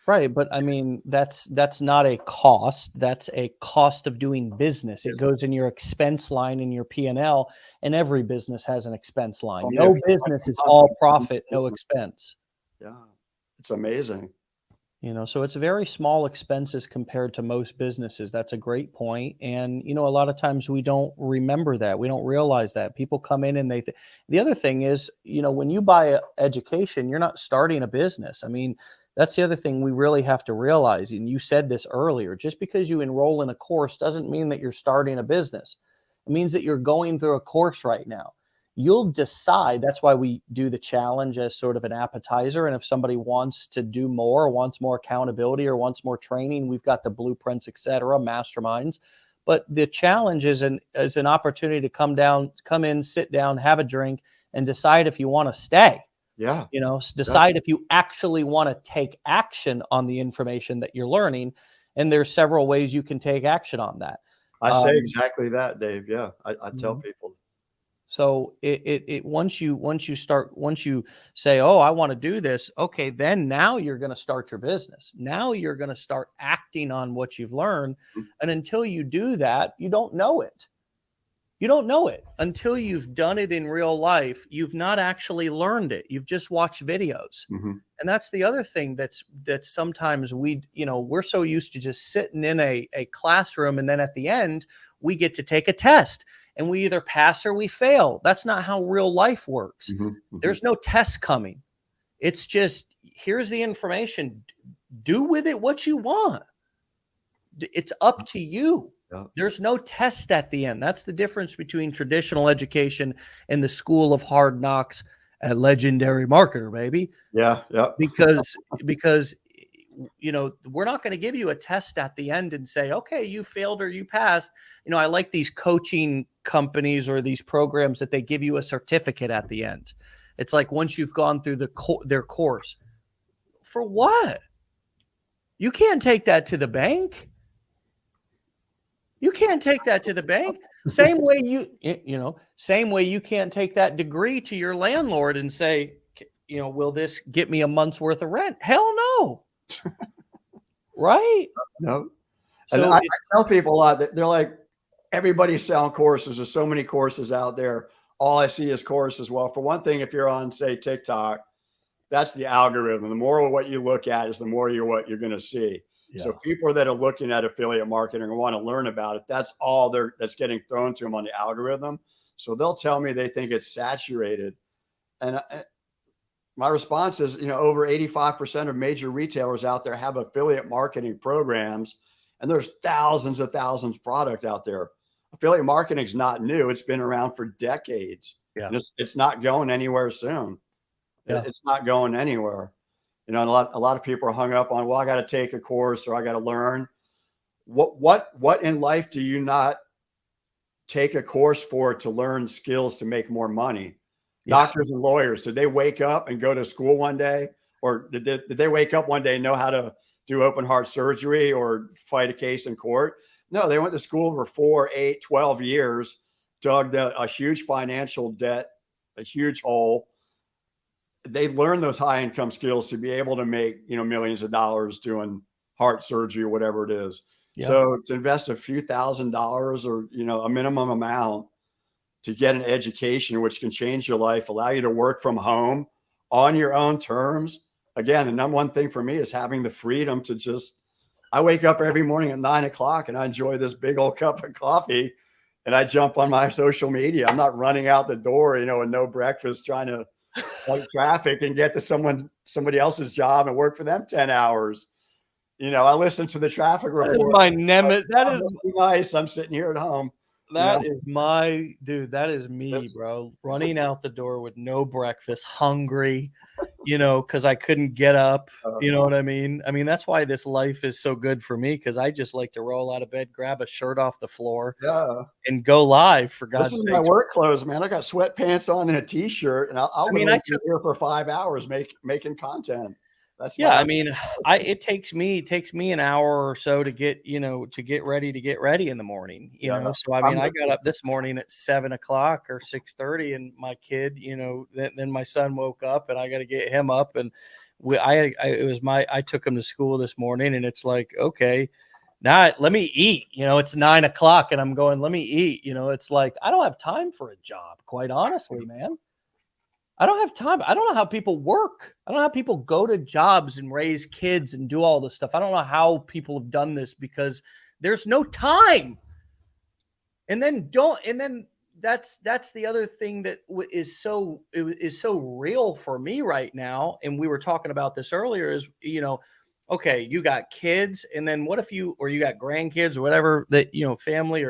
Right. But I mean, that's not a cost. That's a cost of doing business. It goes in your expense line in your P&L, and every business has an expense line. No business is all profit, no expense. Yeah. It's amazing. So it's very small expenses compared to most businesses. That's a great point. And, a lot of times we don't remember that. We don't realize that. People come in and the other thing is, when you buy education, you're not starting a business. I mean, that's the other thing we really have to realize. And you said this earlier, just because you enroll in a course doesn't mean that you're starting a business. It means that you're going through a course right now. You'll decide. That's why we do the challenge as sort of an appetizer. And if somebody wants to do more, wants more accountability, or wants more training, we've got the blueprints, etc., masterminds. But the challenge is an opportunity to come in, sit down, have a drink, and decide if you want to stay. Yeah. Decide if you actually want to take action on the information that you're learning. And there's several ways you can take action on that. I say exactly that, Dave. Yeah. I tell people. So once you say, oh, I want to do this. Okay. Then now you're going to start your business. Now you're going to start acting on what you've learned. And until you do that, you don't know it. You don't know it until you've done it in real life. You've not actually learned it. You've just watched videos. And that's the other thing that's sometimes we're so used to just sitting in a classroom, and then at the end we get to take a test and we either pass or we fail. That's not how real life works. There's no test coming. It's just here's the information. Do with it what you want. It's up to you. Yeah. There's no test at the end. That's the difference between traditional education and the school of hard knocks at Legendary Marketer, baby. Yeah. Yeah. Because we're not going to give you a test at the end and say, okay, you failed or you passed. I like these coaching companies or these programs that they give you a certificate at the end. It's like once you've gone through their course. For what? You can't take that to the bank. You can't take that to the bank. Same way you can't take that degree to your landlord and say, will this get me a month's worth of rent? Hell no. Right? No. So and I tell people a lot that they're like, everybody's selling courses. There's so many courses out there. All I see is courses. Well, for one thing, if you're on, say, TikTok, that's the algorithm. The more of what you look at is the more what you're going to see. Yeah. So people that are looking at affiliate marketing and want to learn about it, that's all that's getting thrown to them on the algorithm. So they'll tell me they think it's saturated. And my response is, over 85% of major retailers out there have affiliate marketing programs, and there's thousands of product out there. Affiliate marketing is not new. It's been around for decades. Yeah. And it's not going anywhere soon. Yeah. It's not going anywhere. And a lot of people are hung up on, well, I got to take a course or I got to learn. What in life do you not take a course for to learn skills to make more money? Yeah. Doctors and lawyers, did they wake up and go to school one day? Or did they wake up one day and know how to do open heart surgery or fight a case in court? No, they went to school for 4, 8, 12 years, dug a huge financial debt, a huge hole. They learn those high income skills to be able to make, millions of dollars doing heart surgery or whatever it is. Yeah. So to invest a few $1,000s or, a minimum amount to get an education, which can change your life, allow you to work from home on your own terms. Again, the number one thing for me is having the freedom to I wake up every morning at 9 o'clock and I enjoy this big old cup of coffee and I jump on my social media. I'm not running out the door, with no breakfast, trying to fight traffic and get to somebody else's job and work for them 10 hours. I listen to the traffic report. That is my nemesis. That is nice. I'm sitting here at home. That is my dude. That is me, bro. Running out the door with no breakfast, hungry, because I couldn't get up. You know what I mean? That's why this life is so good for me, because I just like to roll out of bed, grab a shirt off the floor, and go live. For God's sake, this is my work clothes, man. I got sweatpants on and a t-shirt, and I'll be here for 5 hours making content. That's it takes me an hour or so to get ready in the morning, So I got up this morning at 7 o'clock or 6:30, and my kid, then my son woke up and I got to get him up, and I took him to school this morning, and it's like, okay, now let me eat, it's 9 o'clock and I'm going, let me eat, it's like, I don't have time for a job, quite honestly, man. I don't have time. I don't know how people work. I don't know how people go to jobs and raise kids and do all this stuff. I don't know how people have done this, because there's no time. And then that's the other thing that is so real for me right now. And we were talking about this earlier is, okay, you got kids, and then what if you got grandkids or whatever that, family,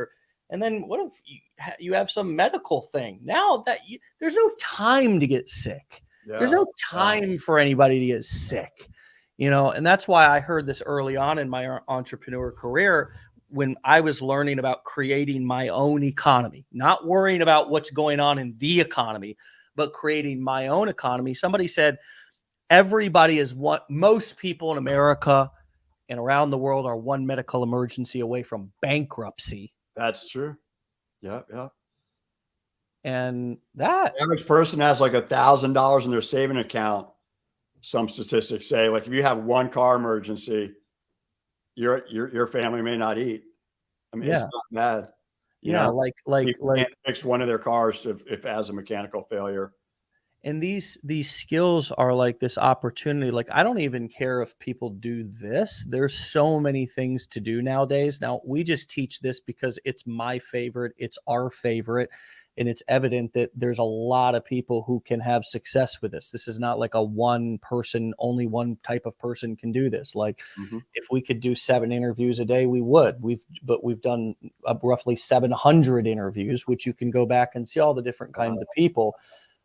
and then what if you have some medical thing now that there's no time to get sick. Yeah. There's no time for anybody to get sick, and that's why I heard this early on in my entrepreneur career, when I was learning about creating my own economy, not worrying about what's going on in the economy, but creating my own economy. Somebody said, most people in America and around the world are one medical emergency away from bankruptcy. That's true. Yeah. And the average person has like $1,000 in their saving account. Some statistics say, like, if you have one car emergency, your family may not eat. It's not bad. You can't fix one of their cars if it has a mechanical failure. And these skills are like this opportunity. Like, I don't even care if people do this. There's so many things to do nowadays. Now, we just teach this because it's my favorite. It's our favorite. And it's evident that there's a lot of people who can have success with this. This is not like a one person, only one type of person can do this. Like if we could do 7 interviews a day, we would. We've done roughly 700 interviews, which you can go back and see all the different kinds of people.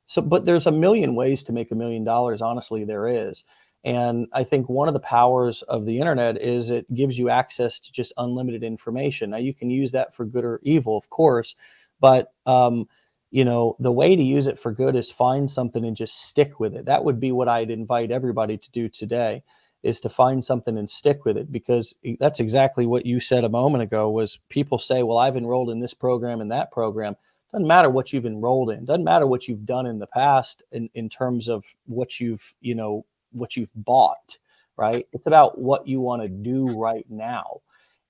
So, but there's a million ways to make $1 million. Honestly, there is. And I think one of the powers of the internet is it gives you access to just unlimited information. Now you can use that for good or evil, of course, but you know, the way to use it for good is find something and just stick with it. That would be what I'd invite everybody to do today, is to find something and stick with it, because that's exactly what you said a moment ago. Was people say, well, I've enrolled in this program and that program. Doesn't matter what you've enrolled in. Doesn't matter what you've done in the past in terms of what you've, you know, what you've bought, right? It's about what you want to do right now.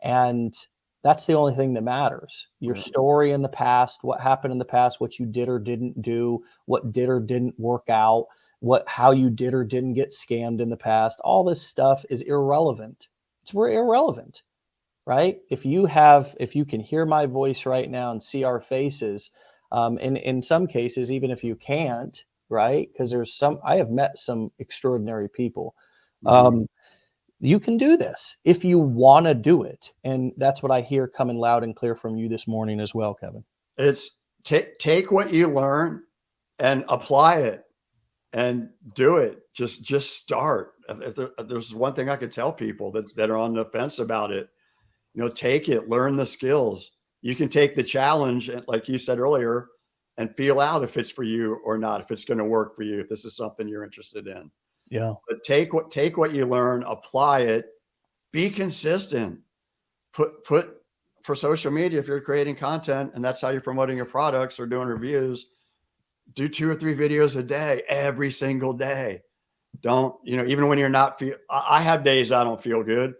And that's the only thing that matters. Your story in the past, what happened in the past, what you did or didn't do, what did or didn't work out, how you did or didn't get scammed in the past. All this stuff is irrelevant. We're irrelevant, right? If you can hear my voice right now and see our faces, and in some cases, even if you can't, right? Because I have met some extraordinary people. You can do this if you want to do it. And that's what I hear coming loud and clear from you this morning as well, Kevin. It's take what you learn and apply it and do it. Just start. If there's one thing I could tell people that are on the fence about it, you know, take it, learn the skills. You can take the challenge, like you said earlier, and feel out if it's for you or not, if it's going to work for you, if this is something you're interested in. Yeah. But take what you learn, apply it, be consistent. Put for social media, if you're creating content and that's how you're promoting your products or doing reviews, do 2 or 3 videos a day, every single day. Don't, you know, even when you're not I have days I don't feel good.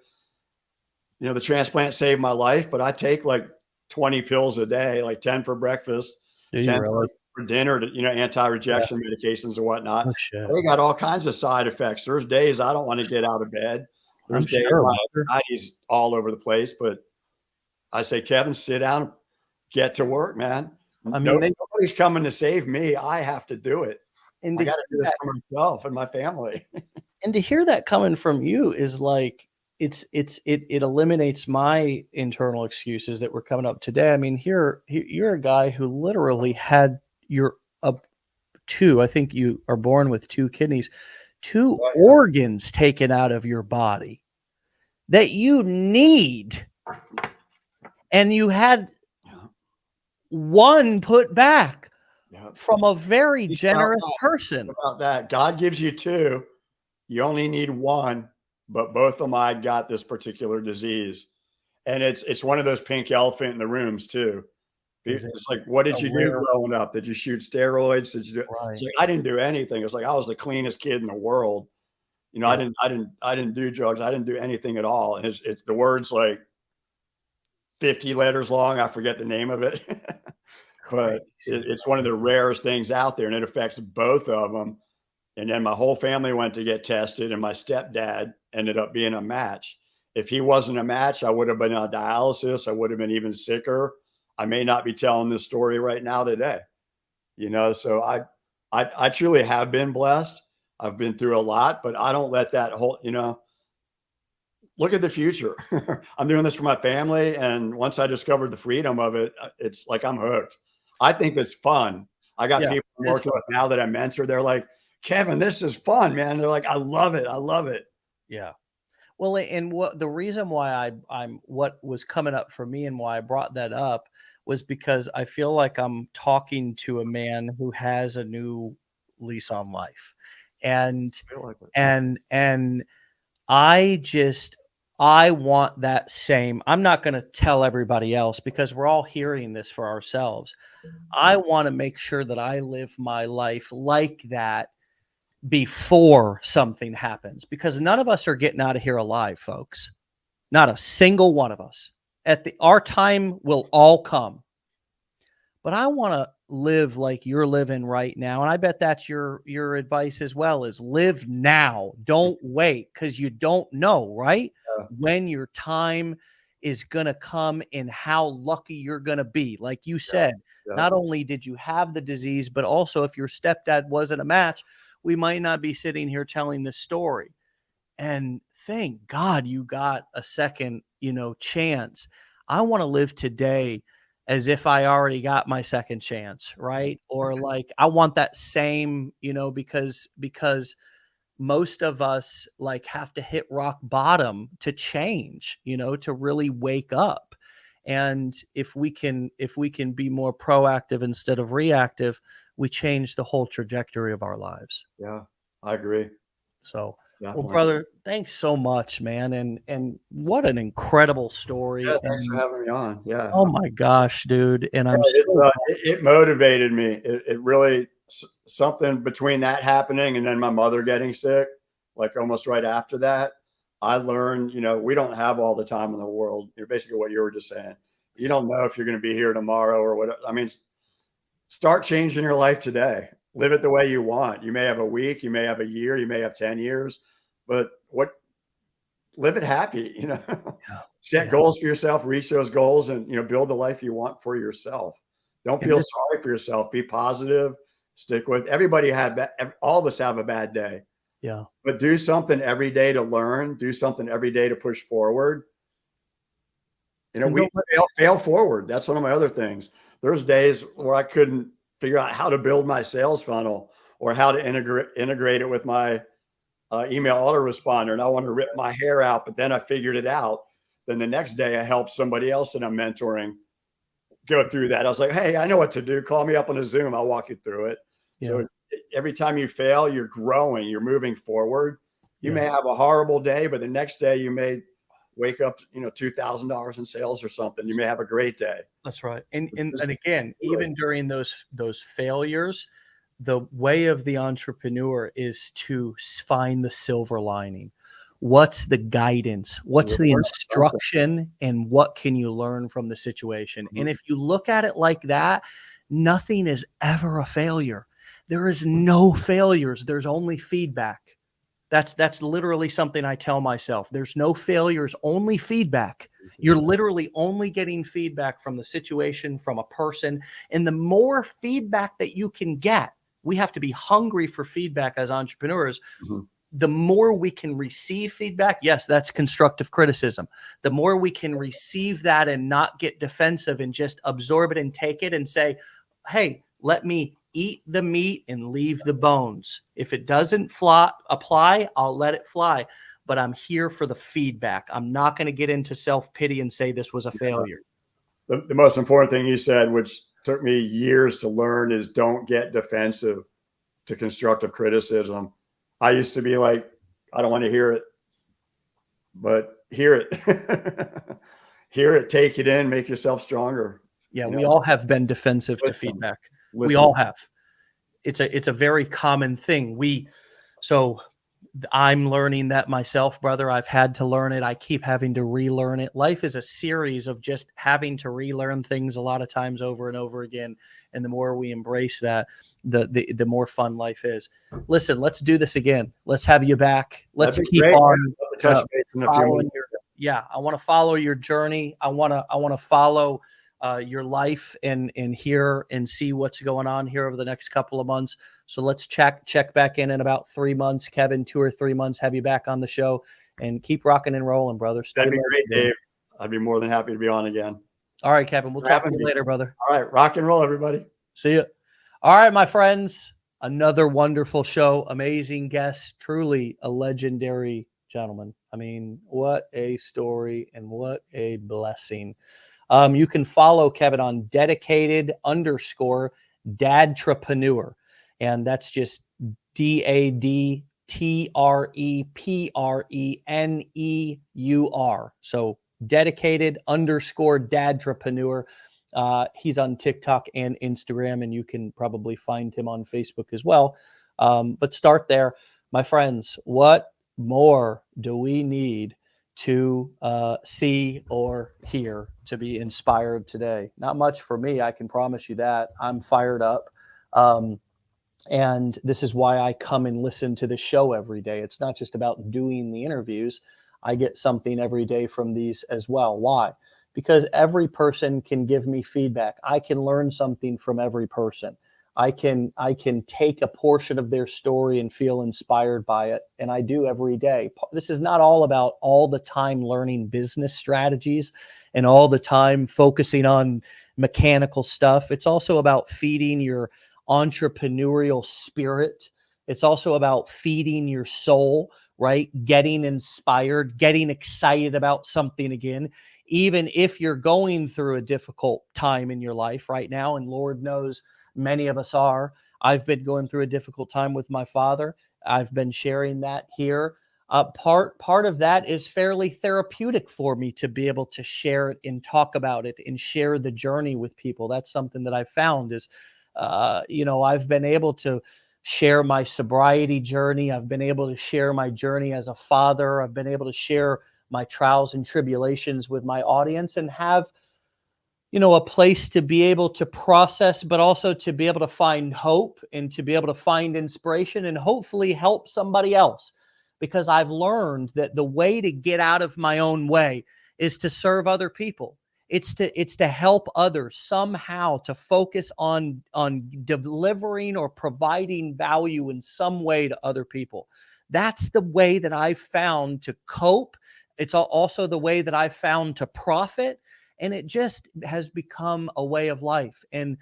You know, the transplant saved my life, but I take like 20 pills a day, like 10 for breakfast, 10 for dinner, to, you know, anti-rejection medications and whatnot. Oh, shit. They got all kinds of side effects. There's days I don't want to get out of bed. There's days my body's all over the place, but I say, Kevin, sit down, get to work, man. I mean, nobody's coming to save me. I have to do it. And I got to do this for myself and my family. And to hear that coming from you is like, it eliminates my internal excuses that were coming up today. I mean, you're a guy who literally had I think you are born with 2 kidneys, 2 organs taken out of your body that you need. And you had 1 put back from a very generous person. About that, God gives you 2. You only need 1, but both of them I got this particular disease, and it's one of those pink elephant in the rooms too. It's like, what did you do growing up? Did you shoot steroids? Did you do? It's like, I didn't do anything. It's like I was the cleanest kid in the world. You know, I didn't do drugs. I didn't do anything at all. And it's the words like 50 letters long. I forget the name of it, but it's one of the rarest things out there, and it affects both of them. And then my whole family went to get tested, and my stepdad ended up being a match. If he wasn't a match, I would have been on dialysis. I would have been even sicker. I may not be telling this story right now today, you know? So I truly have been blessed. I've been through a lot, but I don't let that whole, you know, look at the future. I'm doing this for my family. And once I discovered the freedom of it, it's like, I'm hooked. I think it's fun. I got people I'm working with now that I mentor. They're like, Kevin, this is fun, man. They're like, I love it. I love it. Yeah. Well, and the reason why I'm what was coming up for me and why I brought that up was because I feel like I'm talking to a man who has a new lease on life. And I want that same. I'm not going to tell everybody else because we're all hearing this for ourselves. I want to make sure that I live my life like that before something happens, because none of us are getting out of here alive, folks. Not a single one of us. Our time will all come. But I want to live like you're living right now. And I bet that's your advice as well, is live now. Don't wait, because you don't know, right? When your time is going to come in how lucky you're going to be. Like you Yeah. said, Yeah. not only did you have the disease, but also if your stepdad wasn't a match, we might not be sitting here telling this story. And thank God you got a second, chance. I want to live today as if I already got my second chance, right? Or like I want that same, because most of us like have to hit rock bottom to change, to really wake up. And if we can be more proactive instead of reactive, we change the whole trajectory of our lives. Yeah, I agree. So, well, Definitely. brother, thanks so much, man. And what an incredible story. Yeah, thanks for And having me on. Yeah. oh my gosh, dude. And I'm It, so it motivated me. It really, something between that happening and then my mother getting sick, like almost right after that, I learned, we don't have all the time in the world. You're basically what you were just saying. You don't know if you're going to be here tomorrow or what. I mean, start changing your life today. Live it the way you want. You may have a week, you may have a year, you may have 10 years, but live it happy, yeah, set yeah. goals for yourself, reach those goals, and build the life you want for yourself. Don't And feel this, sorry for yourself. Be positive. Stick with. Everybody all of us have a bad day, yeah. but do something every day to learn. Do something every day to push forward. And We don't let, fail forward. That's one of my other things. There's days where I couldn't figure out how to build my sales funnel or how to integrate it with my email autoresponder, and I want to rip my hair out, but then I figured it out. Then the next day I helped somebody else that I'm mentoring go through that. I was like, hey, I know what to do. Call me up on a Zoom. I'll walk you through it. yeah, So every time you fail, you're growing, you're moving forward. You yeah. may have a horrible day, but the next day you may wake up, $2,000 in sales or something. You may have a great day. That's right. And and Just and again, do it. even during those failures, the way of the entrepreneur is to find the silver lining. What's the guidance? What's You the learn something. instruction? And what can you learn from the situation? And Mhm. if you look at it like that, nothing is ever a failure. There is no failures. There's only feedback. That's literally something I tell myself. There's no failures, only feedback. You're literally only getting feedback from the situation, from a person. And the more feedback that you can get, we have to be hungry for feedback as entrepreneurs. Mhm. The more we can receive feedback, yes, that's constructive criticism. The more we can receive that and not get defensive and just absorb it and take it and say, hey, let me eat the meat and leave the bones. If it doesn't apply, I'll let it fly. But I'm here for the feedback. I'm not going to get into self-pity and say this was a failure. The most important thing you said, which took me years to learn, is don't get defensive to constructive criticism. I used to be like, I don't want to hear it, but hear it. Hear it, take it in, make yourself stronger. Yeah, we all have been defensive to Listen, feedback. We listen. all have. It's a very common thing. So I'm learning that myself, brother. I've had to learn it. I keep having to relearn it. Life is a series of just having to relearn things a lot of times over and over again. And the more we embrace that, the more fun life is. Listen, let's do this again. Let's have you back. Let's That'd be keep great. on Touch base in a few following months. your. Yeah, I want to follow your journey. I want to follow your life and hear and see what's going on here over the next couple of months. So let's check back in about 3 months, Kevin, 2 or 3 months, have you back on the show, and keep rocking and rolling, brother. That'd be great, Dave. I'd be more than happy to be on again. All right, Kevin, we'll talk to you later, brother. All right, rock and roll, everybody. See you. All right, my friends, another wonderful show, amazing guests, truly a legendary gentleman. I mean, what a story and what a blessing. You can follow Kevin on dedicated_dadtrepreneur. And that's just DADTREPRENEUR. So dedicated_dadtrepreneur. He's on TikTok and Instagram, and you can probably find him on Facebook as well. But start there. My friends, what more do we need to see or hear to be inspired today? Not much for me, I can promise you that. I'm fired up. And this is why I come and listen to the show every day. It's not just about doing the interviews. I get something every day from these as well. Why? Because every person can give me feedback. I can learn something from every person. I can take a portion of their story and feel inspired by it, and I do every day. This is not all about all the time learning business strategies and all the time focusing on mechanical stuff. It's also about feeding your entrepreneurial spirit. It's also about feeding your soul, right? Getting inspired, getting excited about something again, even if you're going through a difficult time in your life right now, and Lord knows many of us are. I've been going through a difficult time with my father. I've been sharing that here. Part of that is fairly therapeutic for me to be able to share it and talk about it and share the journey with people. That's something that I found is, I've been able to share my sobriety journey. I've been able to share my journey as a father. I've been able to share my trials and tribulations with my audience and have a place to be able to process, but also to be able to find hope and to be able to find inspiration and hopefully help somebody else. Because I've learned that the way to get out of my own way is to serve other people. It's to help others somehow, to focus on delivering or providing value in some way to other people. That's the way that I've found to cope. It's also the way that I've found to profit, and it just has become a way of life. And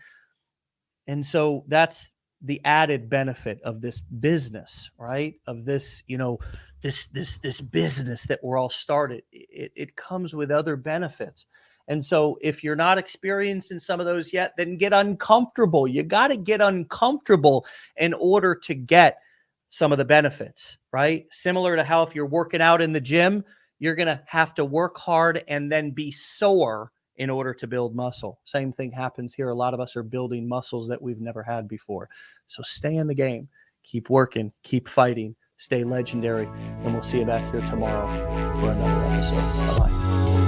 so that's the added benefit of this business, right? Of this, this business that we're all started. It comes with other benefits. And so if you're not experiencing some of those yet, then get uncomfortable. You got to get uncomfortable in order to get some of the benefits, right? Similar to how if you're working out in the gym, you're going to have to work hard and then be sore in order to build muscle. Same thing happens here. A lot of us are building muscles that we've never had before. So stay in the game, keep working, keep fighting, stay legendary, and we'll see you back here tomorrow for another episode. Bye-bye.